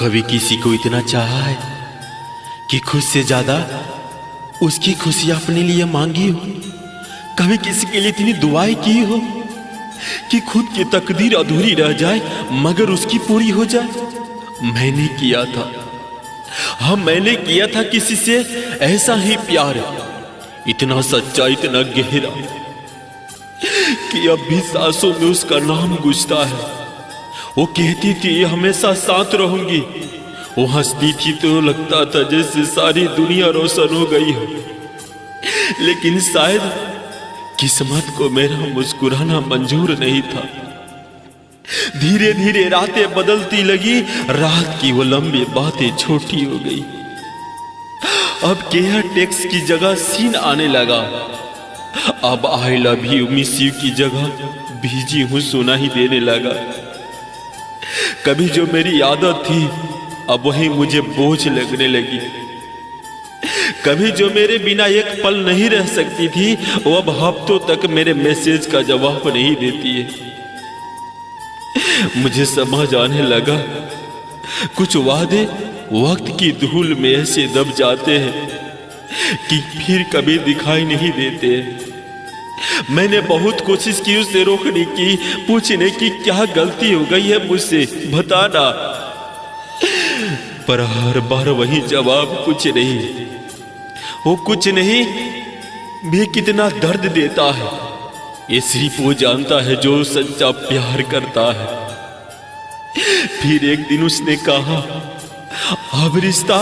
कभी किसी को इतना चाहा है कि खुद से ज्यादा उसकी खुशी अपने लिए मांगी हो? कभी किसी के लिए इतनी दुआएं की हो कि खुद की तकदीर अधूरी रह जाए मगर उसकी पूरी हो जाए? मैंने किया था, हाँ मैंने किया था किसी से ऐसा ही प्यार, इतना सच्चा इतना गहरा कि अब भी सांसों में उसका नाम गूंजता है। वो कहती थी हमेशा साथ रहूंगी, वो हंसती थी तो लगता था जैसे सारी दुनिया रोशन हो गई हो। लेकिन शायद किस्मत को मेरा मुस्कुराना मंजूर नहीं था। धीरे धीरे रातें बदलती लगी, रात की वो लंबी बातें छोटी हो गई। अब केयर टेक्स्ट की जगह सीन आने लगा। अब I love you miss you की जगह बीजी हूं सुना ही देने लगा। कभी जो मेरी आदत थी अब वही मुझे बोझ लगने लगी। कभी जो मेरे बिना एक पल नहीं रह सकती थी वो अब हफ्तों तक मेरे मैसेज का जवाब नहीं देती है। मुझे समझ आने लगा कुछ वादे वक्त की धूल में ऐसे दब जाते हैं कि फिर कभी दिखाई नहीं देते। मैंने बहुत कोशिश की उसे रोकने की, पूछने की क्या गलती हो गई है मुझसे बताना, पर हर बार वही जवाब कुछ नहीं। वो कुछ नहीं भी कितना दर्द देता है ये सिर्फ वो जानता है जो सच्चा प्यार करता है। फिर एक दिन उसने कहा अब रिश्ता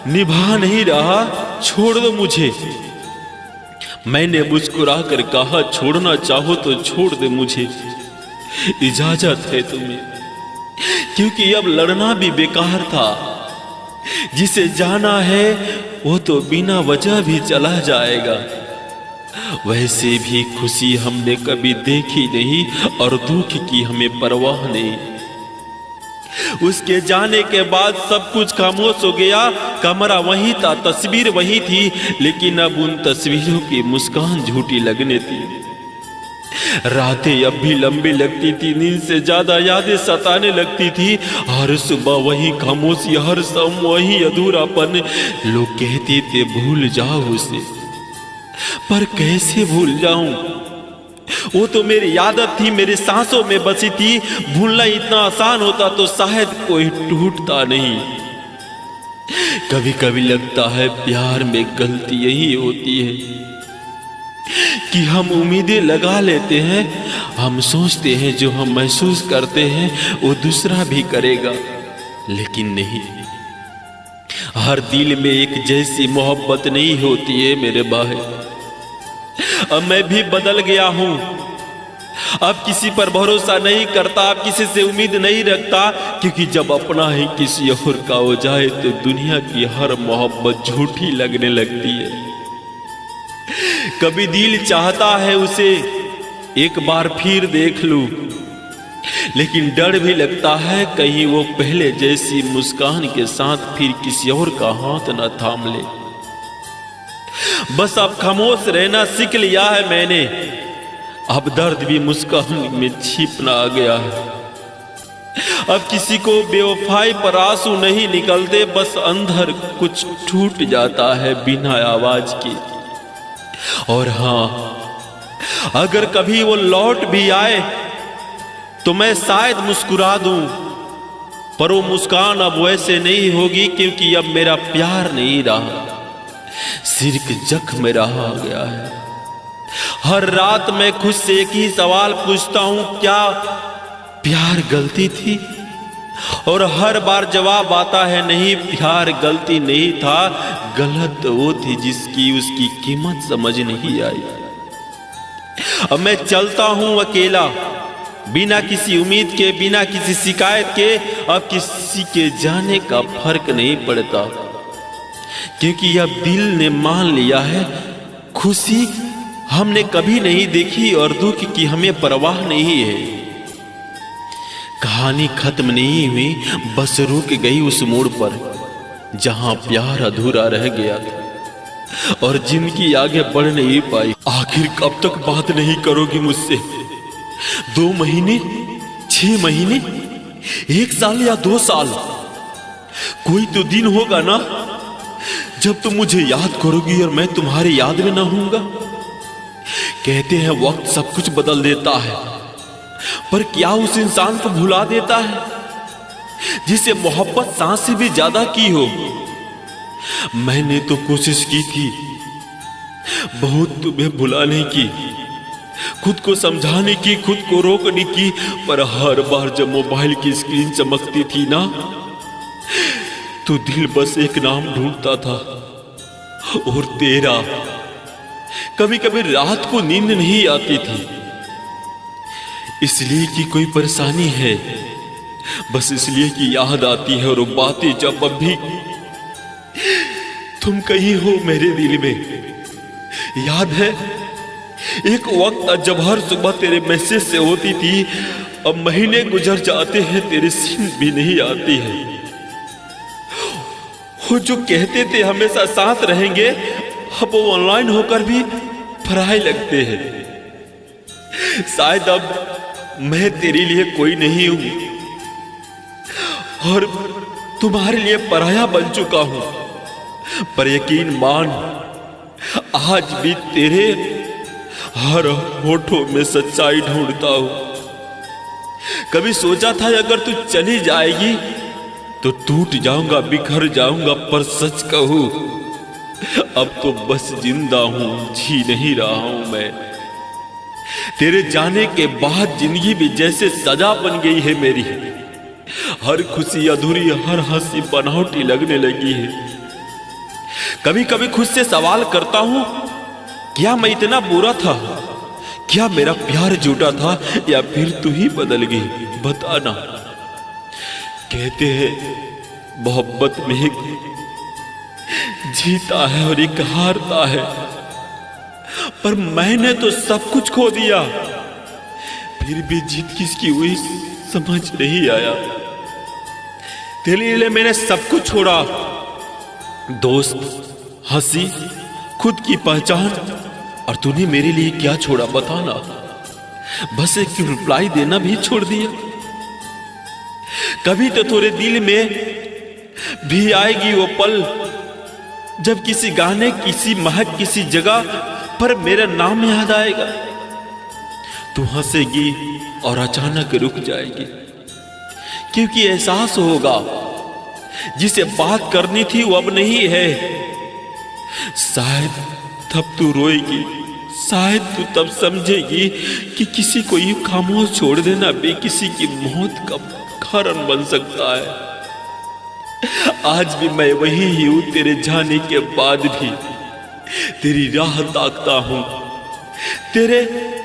निभा नहीं रहा, छोड़ दो मुझे। मैंने मुस्कुरा कर कहा छोड़ना चाहो तो छोड़ दे मुझे, इजाजत है तुम्हें, क्योंकि अब लड़ना भी बेकार था। जिसे जाना है वो तो बिना वजह भी चला जाएगा। वैसे भी खुशी हमने कभी देखी नहीं और दुख की हमें परवाह नहीं। उसके जाने के बाद सब कुछ खामोश हो गया। कमरा वही था, तस्वीर वही थी, लेकिन अब उन तस्वीरों की मुस्कान झूठी लगने थी। रातें अब भी लंबी लगती थी, नींद से ज्यादा यादें सताने लगती थी। हर सुबह वही खामोशी, हर शाम वही अधूरापन। लोग कहते थे भूल जाओ उसे, पर कैसे भूल जाऊं? वो तो मेरी आदत थी, मेरे सांसों में बसी थी। भूलना इतना आसान होता तो शायद कोई टूटता नहीं। कभी कभी लगता है प्यार में गलती यही होती है कि हम उम्मीदें लगा लेते हैं, हम सोचते हैं जो हम महसूस करते हैं वो दूसरा भी करेगा, लेकिन नहीं। हर दिल में एक जैसी मोहब्बत नहीं होती है मेरे भाई। अब मैं भी बदल गया हूं, अब किसी पर भरोसा नहीं करता, अब किसी से उम्मीद नहीं रखता, क्योंकि जब अपना ही किसी और का हो जाए तो दुनिया की हर मोहब्बत झूठी लगने लगती है। कभी दिल चाहता है उसे एक बार फिर देख लूं, लेकिन डर भी लगता है कहीं वो पहले जैसी मुस्कान के साथ फिर किसी और का हाथ न थाम ले। बस अब खामोश रहना सीख लिया है मैंने, अब दर्द भी मुस्कान में छिपना आ गया है। अब किसी को बेवफाई पर आंसू नहीं निकलते, बस अंदर कुछ टूट जाता है बिना आवाज के। और हाँ, अगर कभी वो लौट भी आए तो मैं शायद मुस्कुरा दूं, पर वो मुस्कान अब वैसे नहीं होगी, क्योंकि अब मेरा प्यार नहीं रहा, सिर्फ जख्म रहा गया है। हर रात मैं खुद से एक ही सवाल पूछता हूं, क्या प्यार गलती थी? और हर बार जवाब आता है नहीं, प्यार गलती नहीं था, गलत वो थी जिसकी उसकी कीमत समझ नहीं आई। अब मैं चलता हूं अकेला, बिना किसी उम्मीद के, बिना किसी शिकायत के। अब किसी के जाने का फर्क नहीं पड़ता, क्योंकि अब दिल ने मान लिया है खुशी हमने कभी नहीं देखी और दुख की हमें परवाह नहीं है। कहानी खत्म नहीं हुई, बस रुक गई उस मोड़ पर जहां प्यार अधूरा रह गया था और जिंदगी आगे बढ़ नहीं पाई। आखिर कब तक बात नहीं करोगी मुझसे? 2 महीने, 6 महीने, 1 साल या 2 साल? कोई तो दिन होगा ना जब तुम मुझे याद करोगी और मैं तुम्हारी याद में ना होऊंगा। कहते हैं वक्त सब कुछ बदल देता है, पर क्या उस इंसान को भुला देता है जिसे मोहब्बत सांस से भी ज्यादा की हो। मैंने तो कोशिश की थी बहुत तुम्हें भुलाने की, खुद को समझाने की, खुद को रोकने की, पर हर बार जब मोबाइल की स्क्रीन चमकती थी ना तो दिल बस एक नाम ढूंढता था, और तेरा। कभी कभी रात को नींद नहीं आती थी इसलिए कि कोई परेशानी है, बस इसलिए कि याद आती है। और बातें जब भी तुम कहीं हो मेरे दिल में। याद है एक वक्त जब हर सुबह तेरे मैसेज से होती थी, अब महीने गुजर जाते हैं तेरे सीन भी नहीं आती है। वो जो कहते थे हमेशा साथ रहेंगे, अब वो ऑनलाइन होकर भी पराए लगते हैं। शायद अब मैं तेरे लिए कोई नहीं हूं और तुम्हारे लिए पराया बन चुका हूं, पर यकीन मान आज भी तेरे हर होठों में सच्चाई ढूंढता हूं। कभी सोचा था अगर तू चली जाएगी तो टूट जाऊंगा, बिखर जाऊंगा, पर सच कहूं अब तो बस जिंदा हूं, जी नहीं रहा हूं मैं। तेरे जाने के बाद जिंदगी भी जैसे सजा बन गई है मेरी। हर खुशी अधूरी, हर हंसी बनावटी लगने लगी है। कभी कभी खुद से सवाल करता हूं, क्या मैं इतना बुरा था? क्या मेरा प्यार झूठा था या फिर तू ही बदल गई? बताना। कहते हैं मोहब्बत में एक जीता है और एक हारता है, पर मैंने तो सब कुछ खो दिया, फिर भी जीत किसकी हुई समझ नहीं आया। तेरे लिए मैंने सब कुछ छोड़ा, दोस्त, हंसी, खुद की पहचान, और तूने मेरे लिए क्या छोड़ा बताना? बस एक रिप्लाई देना भी छोड़ दिया। कभी तो थोड़े दिल में भी आएगी वो पल जब किसी गाने, किसी महक, किसी जगह पर मेरा नाम याद आएगा। तू हंसेगी और अचानक रुक जाएगी, क्योंकि एहसास होगा जिसे बात करनी थी वो अब नहीं है। शायद तब तू रोएगी, शायद तू तब समझेगी कि किसी को यूं खामोश छोड़ देना भी किसी की मौत का कारण बन सकता है। आज भी मैं वही ही हूं, तेरे जाने के बाद भी तेरी राह ताकता हूं, तेरे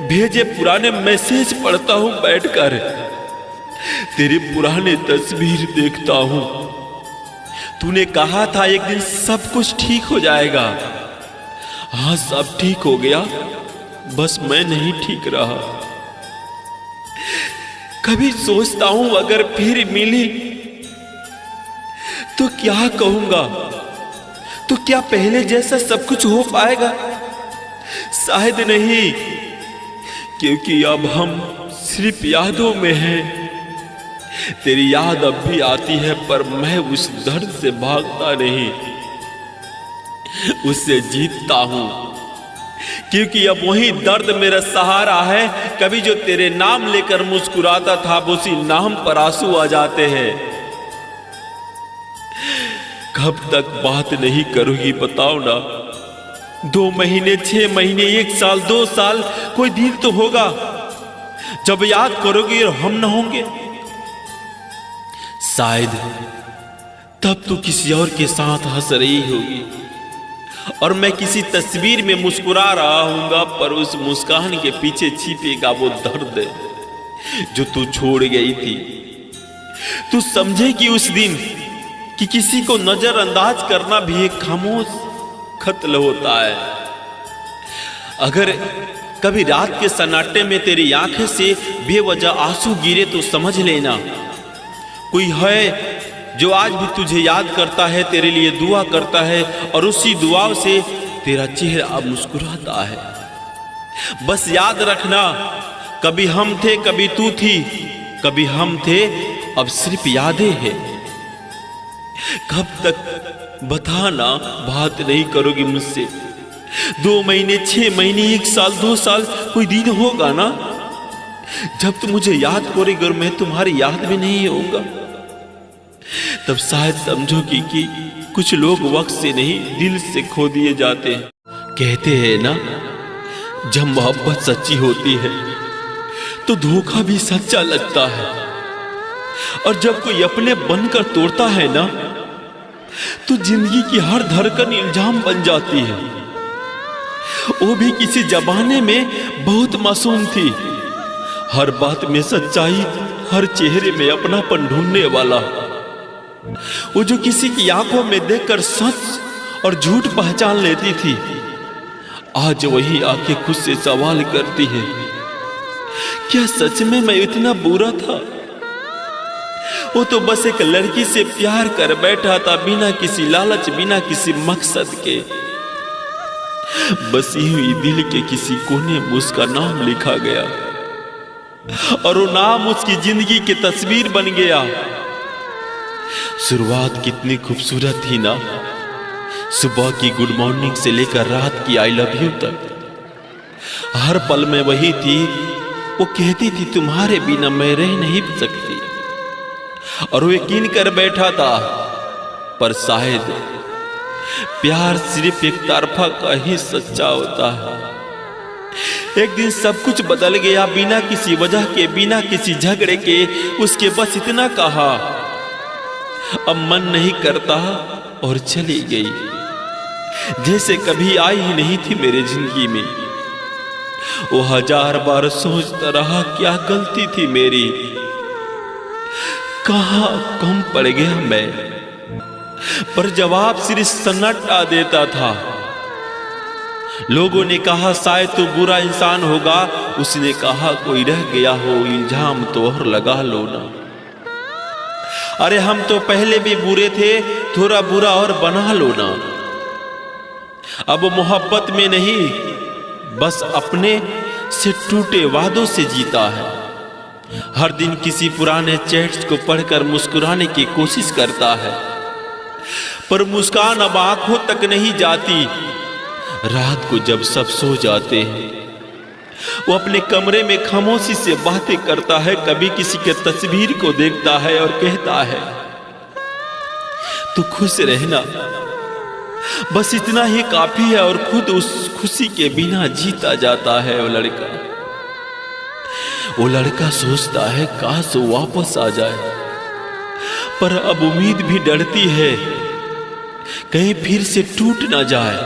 भेजे पुराने मैसेज पढ़ता हूं बैठकर, तेरी पुराने तस्वीर देखता हूं। तूने कहा था एक दिन सब कुछ ठीक हो जाएगा। हाँ, सब ठीक हो गया, बस मैं नहीं ठीक रहा। कभी सोचता हूं अगर फिर मिली तो क्या कहूंगा? तो क्या पहले जैसा सब कुछ हो पाएगा? शायद नहीं, क्योंकि अब हम सिर्फ यादों में हैं। तेरी याद अब भी आती है, पर मैं उस दर्द से भागता नहीं, उससे जीतता हूं, क्योंकि अब वही दर्द मेरा सहारा है। कभी जो तेरे नाम लेकर मुस्कुराता था, उसी नाम पर आंसू आ जाते हैं। कब तक बात नहीं करोगी बताओ ना? 2 महीने, 6 महीने, 1 साल, 2 साल, कोई दिन तो होगा जब याद करोगी और हम न होंगे। शायद तब तो किसी और के साथ हंस रही होगी और मैं किसी तस्वीर में मुस्कुरा रहा हूंगा, पर उस मुस्कान के पीछे छिपेगा वो दर्द जो तू छोड़ गई थी। तू समझेगी उस दिन कि किसी को नजरअंदाज करना भी एक खामोश कत्ल होता है। अगर कभी रात के सन्नाटे में तेरी आंखें से बेवजह आंसू गिरे तो समझ लेना कोई है जो आज भी तुझे याद करता है, तेरे लिए दुआ करता है, और उसी दुआओं से तेरा चेहरा अब मुस्कुराता है। बस याद रखना, कभी हम थे, कभी तू थी, कभी हम थे, अब सिर्फ यादें हैं। कब तक बताना, बात नहीं करोगी मुझसे? 2 महीने, 6 महीने, 1 साल, 2 साल, कोई दिन होगा ना जब तुम मुझे याद करोगे और मैं तुम्हारी याद में नहीं होगा। तब शायद समझोगी कि कुछ लोग वक्त से नहीं दिल से खो दिए जाते हैं। कहते हैं ना, जब मोहब्बत सच्ची होती है तो धोखा भी सच्चा लगता है, और जब कोई अपने बनकर तोड़ता है ना तो जिंदगी की हर धड़कन इल्जाम बन जाती है। वो भी किसी जमाने में बहुत मासूम थी, हर बात में सच्चाई, हर चेहरे में अपनापन ढूंढने वाला। वो जो किसी की आंखों में देखकर सच और झूठ पहचान लेती थी, आज वही आके खुद से सवाल करती है, क्या सच में मैं इतना बुरा था? वो तो बस एक लड़की से प्यार कर बैठा था, बिना किसी लालच, बिना किसी मकसद के। बसी हुई दिल के किसी कोने में उसका नाम लिखा गया, और वो नाम उसकी जिंदगी की तस्वीर बन गया। शुरुआत कितनी खूबसूरत थी ना, सुबह की गुड मॉर्निंग से लेकर रात की आई लव यू तक, हर पल में वही थी। वो कहती थी, तुम्हारे बिना मैं रह नहीं सकती, और वो यकीन कर बैठा था। पर शायद प्यार सिर्फ एक तरफा का ही सच्चा होता है। एक दिन सब कुछ बदल गया, बिना किसी वजह के, बिना किसी झगड़े के। उसके बस इतना कहा, अब मन नहीं करता, और चली गई, जैसे कभी आई ही नहीं थी मेरे जिंदगी में। वो 1000 बार सोचता रहा, क्या गलती थी मेरी, कहां कम पड़ गया मैं, पर जवाब सिर्फ सन्नाटा देता था। लोगों ने कहा शायद तू बुरा इंसान होगा, उसने कहा कोई रह गया हो, इल्जाम तो और लगा लो ना। अरे हम तो पहले भी बुरे थे, थोड़ा बुरा और बना लो ना। अब मोहब्बत में नहीं, बस अपने से टूटे वादों से जीता है। हर दिन किसी पुराने चैट्स को पढ़कर मुस्कुराने की कोशिश करता है, पर मुस्कान अब आंखों तक नहीं जाती। रात को जब सब सो जाते हैं, वो अपने कमरे में खामोशी से बातें करता है, कभी किसी के तस्वीर को देखता है और कहता है, तू खुश रहना, बस इतना ही काफी है। और खुद उस खुशी के बिना जीता जाता है वो लड़का सोचता है काश वो वापस आ जाए, पर अब उम्मीद भी डरती है कहीं फिर से टूट ना जाए।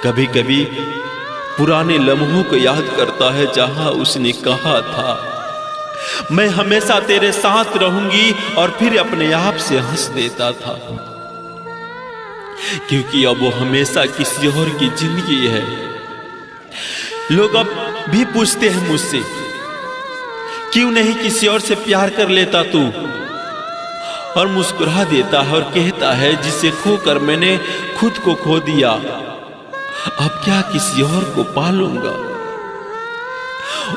कभी कभी पुराने लम्हों को याद करता है, जहां उसने कहा था मैं हमेशा तेरे साथ रहूंगी, और फिर अपने आप से हंस देता था, क्योंकि अब वो हमेशा किसी और की जिंदगी है। लोग अब भी पूछते हैं मुझसे, क्यों नहीं किसी और से प्यार कर लेता तू? और मुस्कुरा देता है और कहता है, जिसे खोकर मैंने खुद को खो दिया, अब क्या किसी और को पालूंगा।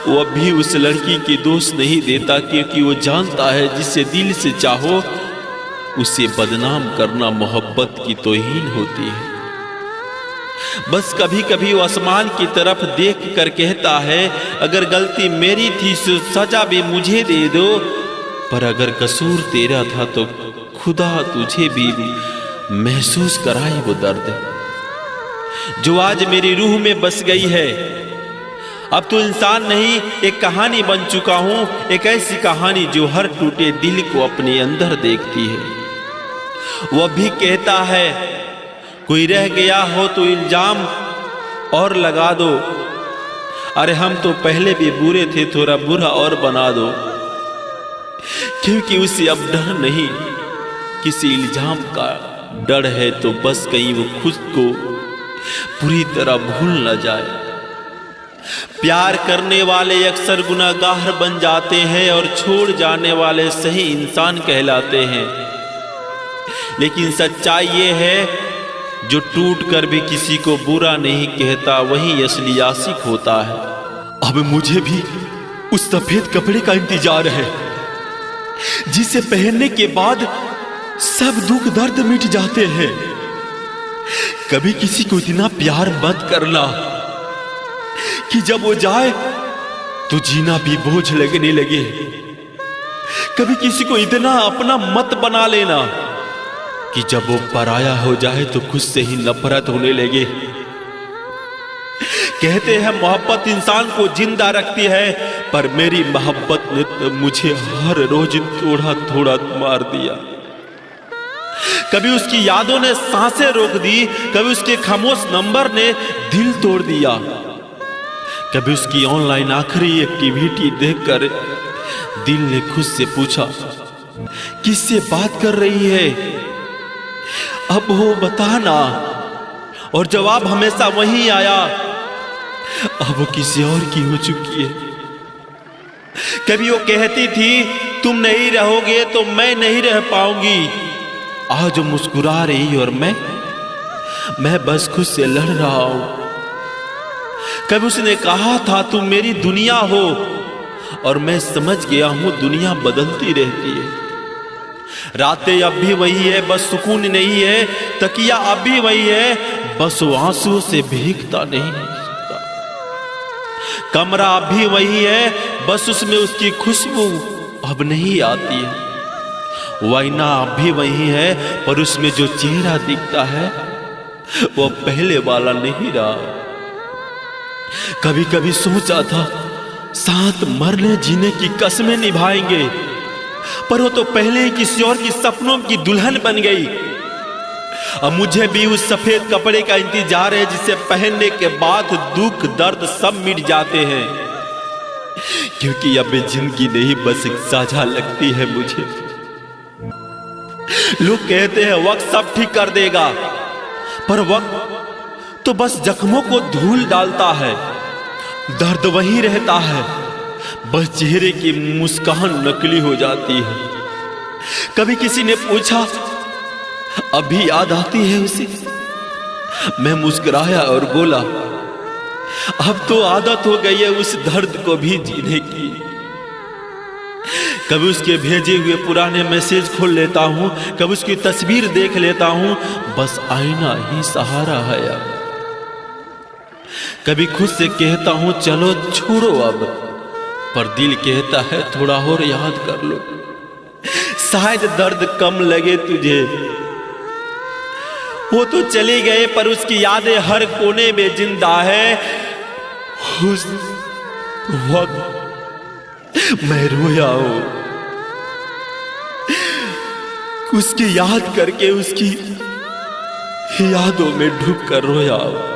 वो अब भी उस लड़की की दोष नहीं देता, क्योंकि वो जानता है जिसे दिल से चाहो उसे बदनाम करना मोहब्बत की तौहीन होती है। बस कभी कभी वो आसमान की तरफ देख कर कहता है, अगर गलती मेरी थी तो सजा भी मुझे दे दो, पर अगर कसूर तेरा था तो खुदा तुझे भी महसूस कराए वो दर्द जो आज मेरी रूह में बस गई है। अब तो इंसान नहीं, एक कहानी बन चुका हूं, एक ऐसी कहानी जो हर टूटे दिल को अपने अंदर देखती है। वह भी कहता है, कोई रह गया हो तो इल्जाम और लगा दो, अरे हम तो पहले भी बुरे थे, थोड़ा बुरा और बना दो, क्योंकि उसे अब डर नहीं, किसी इल्जाम का डर है, तो बस कहीं वो खुद को पूरी तरह भूल न जाए। प्यार करने वाले अक्सर गुनाहगार बन जाते हैं और छोड़ जाने वाले सही इंसान कहलाते हैं, लेकिन सच्चाई ये है जो टूट कर भी किसी को बुरा नहीं कहता, वही असली आशिक होता है। अब मुझे भी उस सफेद कपड़े का इंतजार है जिसे पहनने के बाद सब दुख दर्द मिट जाते हैं। कभी किसी को इतना प्यार मत करना कि जब वो जाए तो जीना भी बोझ लगने लगे। कभी किसी को इतना अपना मत बना लेना कि जब वो पराया हो जाए तो खुद से ही नफरत होने लगे। कहते हैं मोहब्बत इंसान को जिंदा रखती है, पर मेरी मोहब्बत ने तो मुझे हर रोज थोड़ा थोड़ा मार दिया। कभी उसकी यादों ने सांसें रोक दी, कभी उसके खामोश नंबर ने दिल तोड़ दिया। कभी उसकी ऑनलाइन आखिरी एक्टिविटी देखकर दिल ने खुद से पूछा किससे बात कर रही है, अब वो बताना। और जवाब हमेशा वही आया, अब वो किसी और की हो चुकी है। कभी वो कहती थी तुम नहीं रहोगे तो मैं नहीं रह पाऊंगी, आज वो मुस्कुरा रही और मैं बस खुद से लड़ रहा हूं। कभी उसने कहा था तुम मेरी दुनिया हो, और मैं समझ गया हूं दुनिया बदलती रहती है। रातें अब भी वही है, बस सुकून नहीं है। तकिया अब भी वही है, बस वो आंसुओं से भीगता नहीं सकता। कमरा अब भी वही है, बस उसमें उसकी खुशबू अब नहीं आती है। वाइना अब भी वही है, पर उसमें जो चेहरा दिखता है वो पहले वाला नहीं रहा। कभी कभी सोचा था साथ मरने जीने की कसमें निभाएंगे, पर वो तो पहले ही किसी और की सपनों की दुल्हन बन गई। अब मुझे भी उस सफेद कपड़े का इंतजार है जिसे पहनने के बाद दुख दर्द सब मिट जाते हैं, क्योंकि अब जिंदगी नहीं बस एक साझा लगती है मुझे। लोग कहते हैं वक्त सब ठीक कर देगा, पर वक्त तो बस जख्मों को धूल डालता है, दर्द वही रहता है, बस चेहरे की मुस्कान नकली हो जाती है। कभी किसी ने पूछा अभी याद आती है उसे, मैं मुस्कुराया और बोला अब तो आदत हो गई है उस दर्द को भी जीने की। कभी उसके भेजे हुए पुराने मैसेज खोल लेता हूं, कभी उसकी तस्वीर देख लेता हूं, बस आईना ही सहारा है अब। कभी खुद से कहता हूं चलो छोड़ो अब, पर दिल कहता है थोड़ा और याद कर लो, शायद दर्द कम लगे तुझे। वो तो चले गए पर उसकी यादें हर कोने में जिंदा है। उस वक्त मैं रोया हूं, उसकी याद करके उसकी यादों में डूब कर रोया हूं।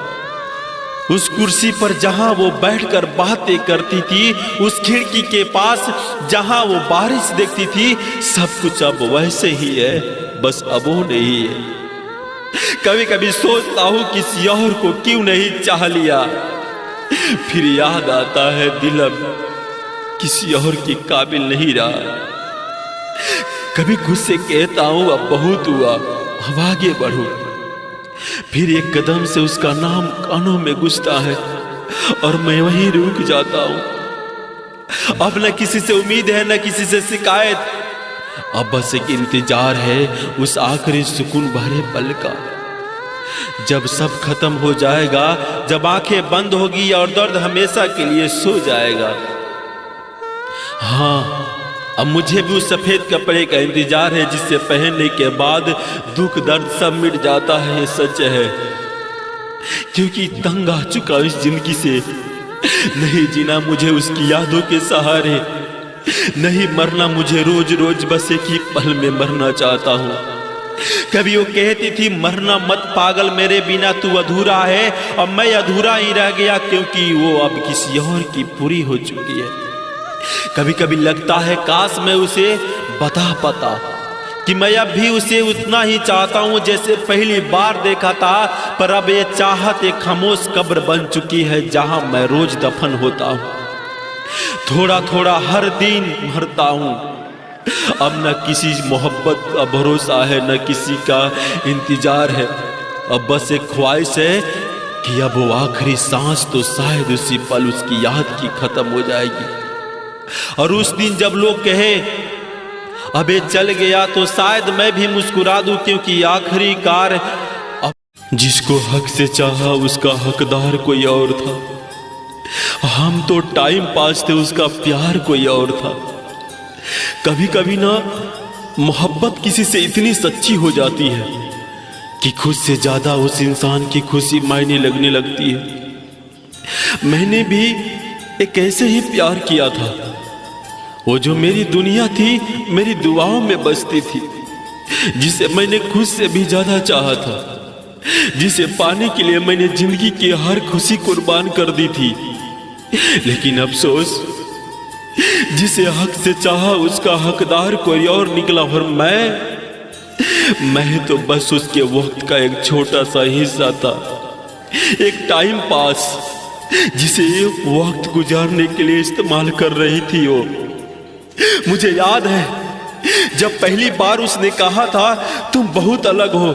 उस कुर्सी पर जहां वो बैठकर बातें करती थी, उस खिड़की के पास जहां वो बारिश देखती थी, सब कुछ अब वैसे ही है, बस अब वो नहीं है। कभी कभी सोचता हूं किसी और को क्यों नहीं चाह लिया, फिर याद आता है दिल अब किसी और के काबिल नहीं रहा। कभी खुद से कहता हूं अब बहुत हुआ, अब आगे बढ़ो, फिर एक कदम से उसका नाम कानों में गुजता है और मैं वहीं रुक जाता हूं। अब न किसी से उम्मीद है न किसी से शिकायत, अब बस एक इंतजार है उस आखिरी सुकून भरे पल का, जब सब खत्म हो जाएगा, जब आंखें बंद होगी और दर्द हमेशा के लिए सो जाएगा। हाँ, अब मुझे भी उस सफेद कपड़े का इंतजार है जिसे पहनने के बाद दुख दर्द सब मिट जाता है। ये सच है, क्योंकि तंग आ चुका इस जिंदगी से। नहीं जीना मुझे उसकी यादों के सहारे, नहीं मरना मुझे रोज रोज, बस एक ही पल में मरना चाहता हूँ। कभी वो कहती थी मरना मत पागल, मेरे बिना तू अधूरा है, और मैं अधूरा ही रह गया क्योंकि वो अब किसी और की पूरी हो चुकी है। कभी कभी लगता है काश मैं उसे बता पाता कि मैं अब भी उसे उतना ही चाहता हूं जैसे पहली बार देखा था, पर अब ये चाहत एक खामोश कब्र बन चुकी है जहां मैं रोज दफन होता हूं। थोड़ा थोड़ा हर दिन मरता हूं, अब न किसी मोहब्बत का भरोसा है न किसी का इंतजार है, अब बस एक ख्वाहिश है कि अब वो आखिरी सांस तो शायद उसी पल उसकी याद की खत्म हो जाएगी। और उस दिन जब लोग कहे अबे चल गया तो शायद मैं भी मुस्कुरा दूं, क्योंकि आखिरकार जिसको हक से चाहा उसका हकदार कोई और था। हम तो टाइम पास थे, उसका प्यार कोई और था। कभी कभी ना मोहब्बत किसी से इतनी सच्ची हो जाती है कि खुद से ज्यादा उस इंसान की खुशी मायने लगने लगती है। मैंने भी एक ऐसे ही प्यार किया था। वो जो मेरी दुनिया थी, मेरी दुआओं में बसती थी, जिसे मैंने खुद से भी ज्यादा चाहा था, जिसे पाने के लिए मैंने जिंदगी की हर खुशी कुर्बान कर दी थी। लेकिन अफसोस, जिसे हक से चाहा उसका हकदार कोई और निकला, और मैं तो बस उसके वक्त का एक छोटा सा हिस्सा था, एक टाइम पास जिसे वक्त गुजारने के लिए इस्तेमाल कर रही थी वो। मुझे याद है जब पहली बार उसने कहा था तुम बहुत अलग हो,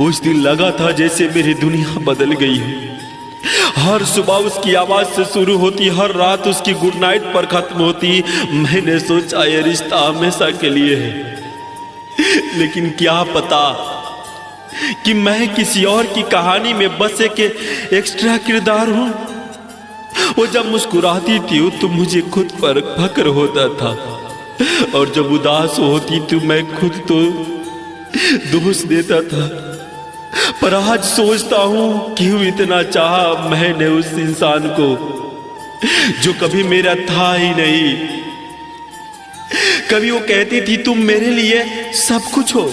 उस दिन लगा था जैसे मेरी दुनिया बदल गई है। हर सुबह उसकी आवाज से शुरू होती, हर रात उसकी गुड नाइट पर खत्म होती। मैंने सोचा ये रिश्ता हमेशा के लिए है, लेकिन क्या पता कि मैं किसी और की कहानी में बस एक एक्स्ट्रा किरदार हूं। वो जब मुस्कुराती थी तो मुझे खुद पर फक्र होता था, और जब उदास होती तो मैं खुद तो दोष देता था। पर आज सोचता हूं क्यों इतना चाहा मैंने उस इंसान को जो कभी मेरा था ही नहीं। कभी वो कहती थी तुम मेरे लिए सब कुछ हो,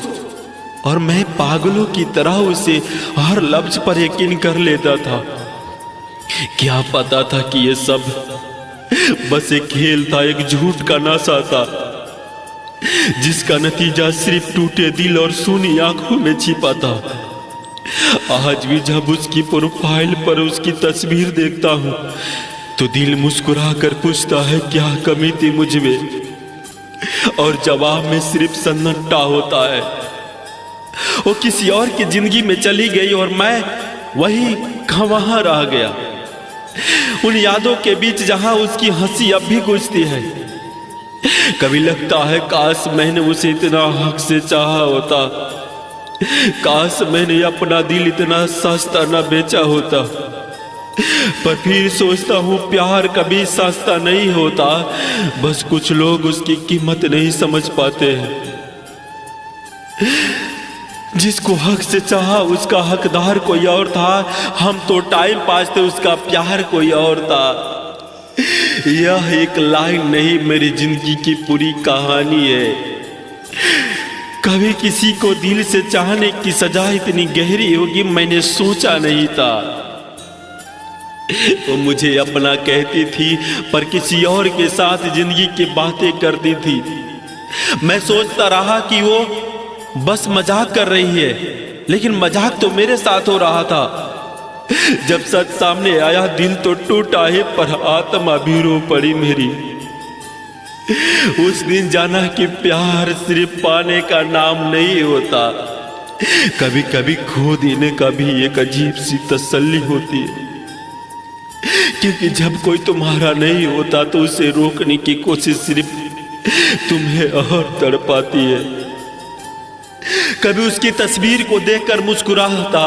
और मैं पागलों की तरह उसे हर लफ्ज पर यकीन कर लेता था। क्या पता था कि ये सब बस एक खेल था, एक झूठ का नशा था, जिसका नतीजा सिर्फ टूटे दिल और सूनी आंखों में छिपा था। आज भी जब उसकी प्रोफाइल पर उसकी तस्वीर देखता हूं तो दिल मुस्कुरा कर पूछता है क्या कमी थी मुझ में, और जवाब में सिर्फ सन्नाटा होता है। वो किसी और की जिंदगी में चली गई और मैं वही वहां रह गया, उन यादों के बीच जहां उसकी हंसी अब भी गूंजती है। कभी लगता है काश मैंने उसे इतना हक से चाहा होता, काश मैंने अपना दिल इतना सस्ता ना बेचा होता। पर फिर सोचता हूँ प्यार कभी सस्ता नहीं होता, बस कुछ लोग उसकी कीमत नहीं समझ पाते हैं। जिसको हक से चाहा उसका हकदार कोई और था, हम तो टाइम पास थे, उसका प्यार कोई और था। यह एक लाइन नहीं, मेरी जिंदगी की पूरी कहानी है। कभी किसी को दिल से चाहने की सजा इतनी गहरी होगी मैंने सोचा नहीं था। वो मुझे अपना कहती थी पर किसी और के साथ जिंदगी की बातें करती थी। मैं सोचता रहा कि वो बस मजाक कर रही है, लेकिन मजाक तो मेरे साथ हो रहा था। जब सच सामने आया दिल तो टूटा ही, पर आत्मा भी रो पड़ी मेरी। उस दिन जाना कि प्यार सिर्फ पाने का नाम नहीं होता, कभी कभी खो देने का भी एक अजीब सी तसल्ली होती है। क्योंकि जब कोई तुम्हारा नहीं होता तो उसे रोकने की कोशिश सिर्फ तुम्हें और तड़पाती है। कभी उसकी तस्वीर को देखकर मुस्कुराता,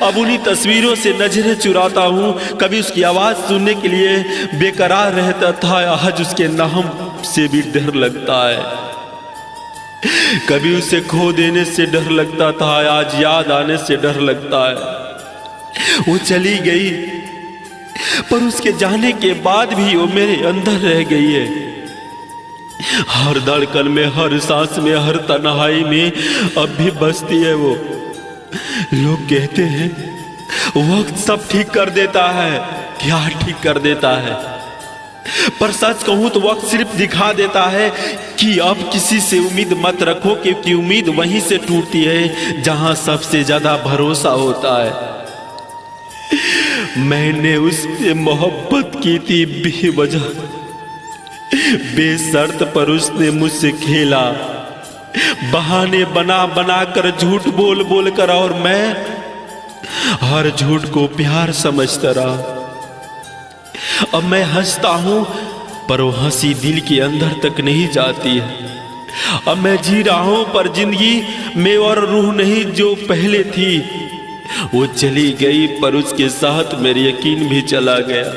अब उन्हीं तस्वीरों से नजरें चुराता हूं। कभी उसकी आवाज सुनने के लिए बेकरार रहता था, आज उसके नाम से भी डर लगता है। कभी उसे खो देने से डर लगता था, आज याद आने से डर लगता है। वो चली गई, पर उसके जाने के बाद भी वो मेरे अंदर रह गई है। हर धड़कन में, हर सांस में, हर तन्हाई में अब भी बसती है वो। लोग कहते हैं वक्त सब ठीक कर देता है, क्या ठीक कर देता है? पर सच कहूं तो वक्त सिर्फ दिखा देता है कि अब किसी से उम्मीद मत रखो, क्योंकि उम्मीद वहीं से टूटती है जहां सबसे ज्यादा भरोसा होता है। मैंने उससे मोहब्बत की थी बेवजह, बेशर्त, पर उसने मुझसे खेला, बहाने बना बना कर, झूठ बोल बोल कर, और मैं हर झूठ को प्यार समझता रहा। अब मैं हंसता हूं पर वो हंसी दिल के अंदर तक नहीं जाती है। अब मैं जी रहा हूं पर जिंदगी में और रूह नहीं जो पहले थी। वो चली गई पर उसके साथ मेरा यकीन भी चला गया।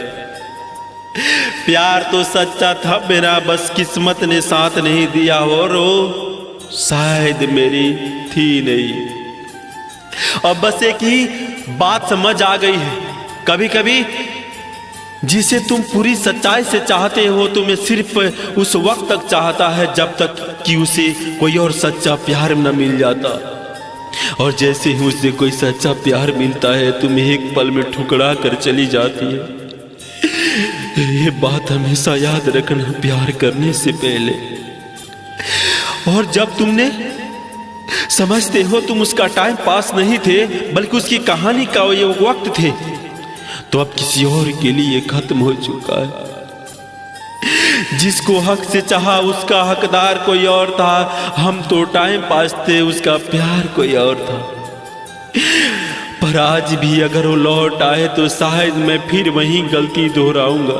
प्यार तो सच्चा था मेरा, बस किस्मत ने साथ नहीं दिया और वो शायद मेरी थी नहीं। अब बस एक ही बात समझ आ गई है, कभी कभी जिसे तुम पूरी सच्चाई से चाहते हो तुम्हें सिर्फ उस वक्त तक चाहता है जब तक कि उसे कोई और सच्चा प्यार न मिल जाता, और जैसे ही उसे कोई सच्चा प्यार मिलता है तुम्हें एक पल में ठुकरा कर चली जाती है। ये बात हमेशा याद रखना प्यार करने से पहले। और जब तुमने समझते हो तुम उसका टाइम पास नहीं थे बल्कि उसकी कहानी का ये वक्त थे, तो अब किसी और के लिए खत्म हो चुका है। जिसको हक से चाहा उसका हकदार कोई और था, हम तो टाइम पास थे, उसका प्यार कोई और था। पर आज भी अगर वो लौट आए तो शायद मैं फिर वही गलती दोहराऊंगा,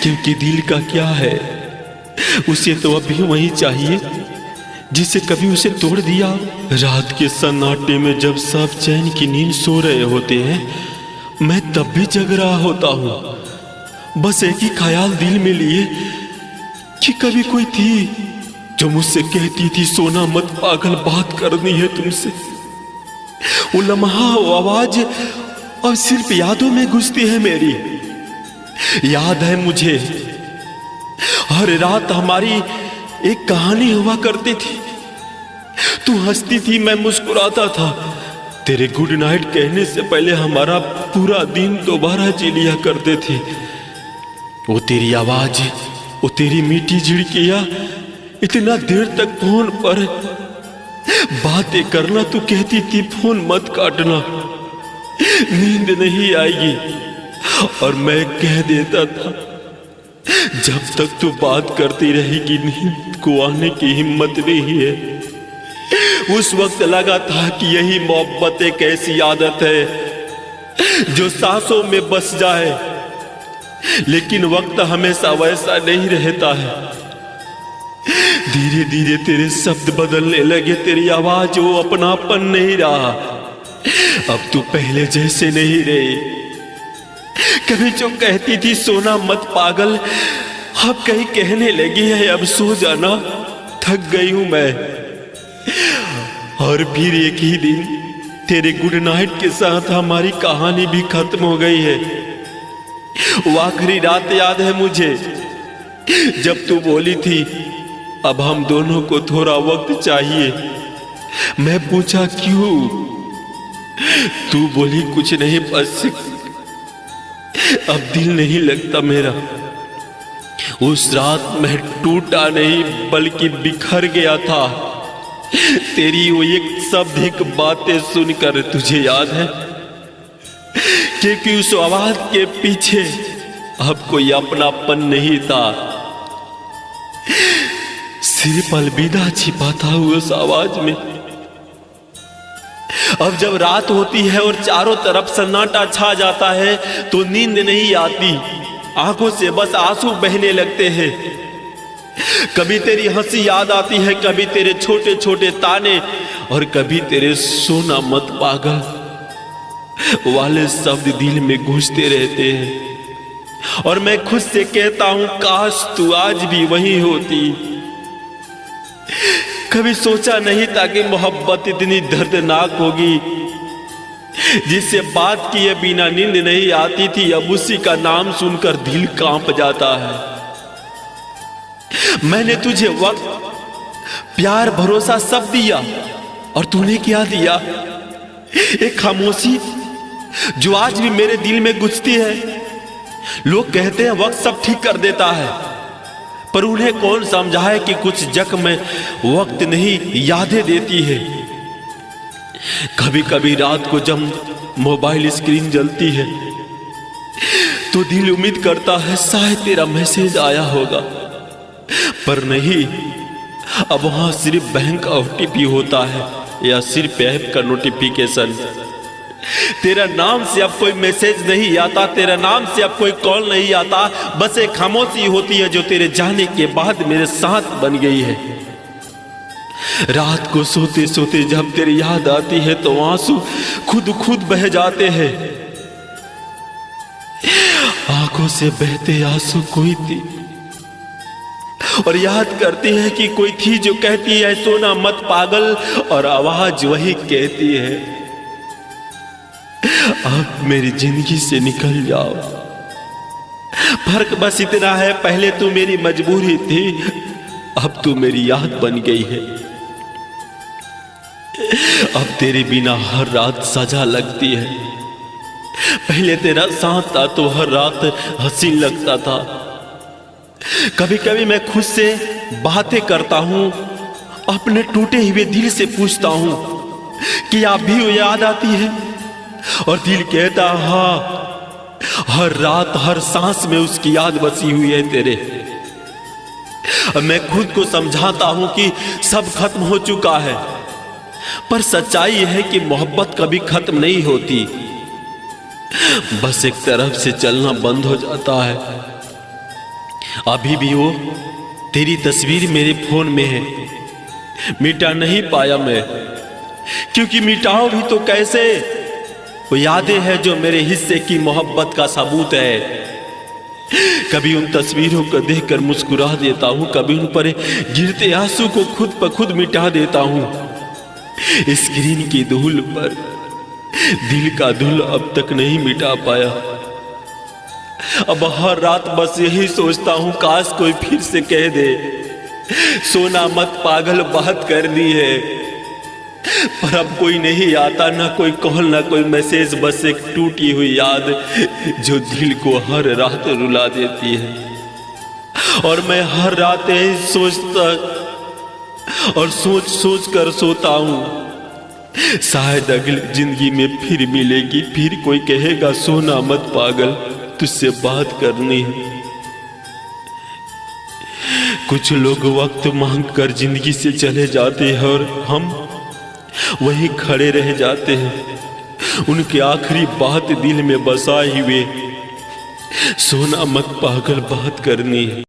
क्योंकि दिल का क्या है, उसे तो अभी वही चाहिए जिसे कभी उसे तोड़ दिया। रात के सन्नाटे में जब सब चैन की नींद सो रहे होते हैं मैं तब भी जग रहा होता हूं, बस एक ही ख्याल दिल में लिए कि कभी कोई थी जो मुझसे कहती थी सोना मत पागल, बात करनी है तुमसे। वो लम्हा, वो आवाज अब सिर्फ यादों में घुसती है मेरी। याद है मुझे हर रात हमारी एक कहानी हुआ करती थी। तू हंसती थी, मैं मुस्कुराता था। तेरे गुड नाइट कहने से पहले हमारा पूरा दिन दोबारा जी लिया करते थे। वो तेरी आवाज, वो तेरी मीठी झिड़कियां, इतना देर तक फोन पर बातें करना। तू कहती थी फोन मत काटना, नींद नहीं आएगी, और मैं कह देता था जब तक तू बात करती रहेगी नींद को आने की हिम्मत नहीं है। उस वक्त लगा था कि यही मोहब्बत एक ऐसी आदत है जो सांसों में बस जाए, लेकिन वक्त हमेशा वैसा नहीं रहता है। धीरे धीरे तेरे शब्द बदलने लगे, तेरी आवाज वो अपनापन नहीं रहा। अब तू पहले जैसे नहीं रही। कभी जो कहती थी सोना मत पागल, अब कहीं कहने लगी है अब सो जाना, थक गई हूं मैं। और फिर एक ही दिन तेरे गुड नाइट के साथ हमारी कहानी भी खत्म हो गई है। वो आखिरी रात याद है मुझे जब तू बोली थी अब हम दोनों को थोड़ा वक्त चाहिए। मैं पूछा क्यों? तू बोली कुछ नहीं, बस अब दिल नहीं लगता मेरा। उस रात मैं टूटा नहीं बल्कि बिखर गया था। तेरी वो एक शब्द एक बातें सुनकर तुझे याद है, क्योंकि उस आवाज के पीछे अब कोई अपनापन नहीं था, सिर्फ अलविदा छिपा था उस आवाज में। अब जब रात होती है और चारों तरफ सन्नाटा छा जाता है तो नींद नहीं आती, आंखों से बस आंसू बहने लगते हैं। कभी तेरी हंसी याद आती है, कभी तेरे छोटे छोटे ताने, और कभी तेरे सोना मत पागल वाले शब्द दिल में गूंजते रहते हैं। और मैं खुद से कहता हूं काश तू आज भी वही होती। कभी सोचा नहीं था कि मोहब्बत इतनी दर्दनाक होगी, जिससे बात किए बिना नींद नहीं आती थी, अब उसी का नाम सुनकर दिल कांप जाता है। मैंने तुझे वक्त, प्यार, भरोसा सब दिया, और तूने क्या दिया? एक खामोशी जो आज भी मेरे दिल में गुजती है। लोग कहते हैं वक्त सब ठीक कर देता है, पर उन्हें कौन समझाए कि कुछ जख्म वक्त नहीं यादें देती है। कभी कभी रात को जब मोबाइल स्क्रीन जलती है तो दिल उम्मीद करता है शायद तेरा मैसेज आया होगा, पर नहीं। अब वहां सिर्फ बैंक का OTP होता है या सिर्फ ऐप का नोटिफिकेशन। तेरा नाम से अब कोई मैसेज नहीं आता, तेरा नाम से अब कोई कॉल नहीं आता, बस एक खामोशी होती है जो तेरे जाने के बाद मेरे साथ बन गई है। रात को सोते सोते जब तेरी याद आती है तो आंसू खुद खुद बह जाते हैं। आंखों से बहते आंसू कोई थी और याद करती है कि कोई थी जो कहती है सोना मत पागल, और आवाज वही कहती है अब मेरी जिंदगी से निकल जाओ। फर्क बस इतना है, पहले तू मेरी मजबूरी थी, अब तू मेरी याद बन गई है। अब तेरे बिना हर रात सजा लगती है। पहले तेरा साथ था तो हर रात हसीन लगता था। कभी कभी मैं खुद से बातें करता हूं, अपने टूटे हुए दिल से पूछता हूं कि आप भी वो याद आती है, और दिल कहता हाँ, हर रात हर सांस में उसकी याद बसी हुई है तेरे। मैं खुद को समझाता हूं कि सब खत्म हो चुका है, पर सच्चाई है कि मोहब्बत कभी खत्म नहीं होती, बस एक तरफ से चलना बंद हो जाता है। अभी भी वो तेरी तस्वीर मेरे फोन में है, मिटा नहीं पाया मैं, क्योंकि मिटाओ भी तो कैसे। वो यादें हैं जो मेरे हिस्से की मोहब्बत का सबूत है। कभी उन तस्वीरों को देखकर मुस्कुरा देता हूं, कभी उन पर गिरते आंसू को खुद ब खुद मिटा देता हूं। स्क्रीन की धूल पर दिल का धूल अब तक नहीं मिटा पाया। अब हर रात बस यही सोचता हूं काश कोई फिर से कह दे सोना मत पागल, बात कर दी है। पर अब कोई नहीं आता, ना कोई कॉल ना कोई मैसेज, बस एक टूटी हुई याद जो दिल को हर रात रुला देती है। और मैं हर रात यही सोचता और सोच सोच कर सोता हूं, शायद अगली जिंदगी में फिर मिलेगी, फिर कोई कहेगा सोना मत पागल, तुझसे बात करनी है। कुछ लोग वक्त मांग कर जिंदगी से चले जाते हैं और हम वहीं खड़े रह जाते हैं, उनकी आखिरी बात दिल में बसाए हुए सोना मत पागल, बात करनी है।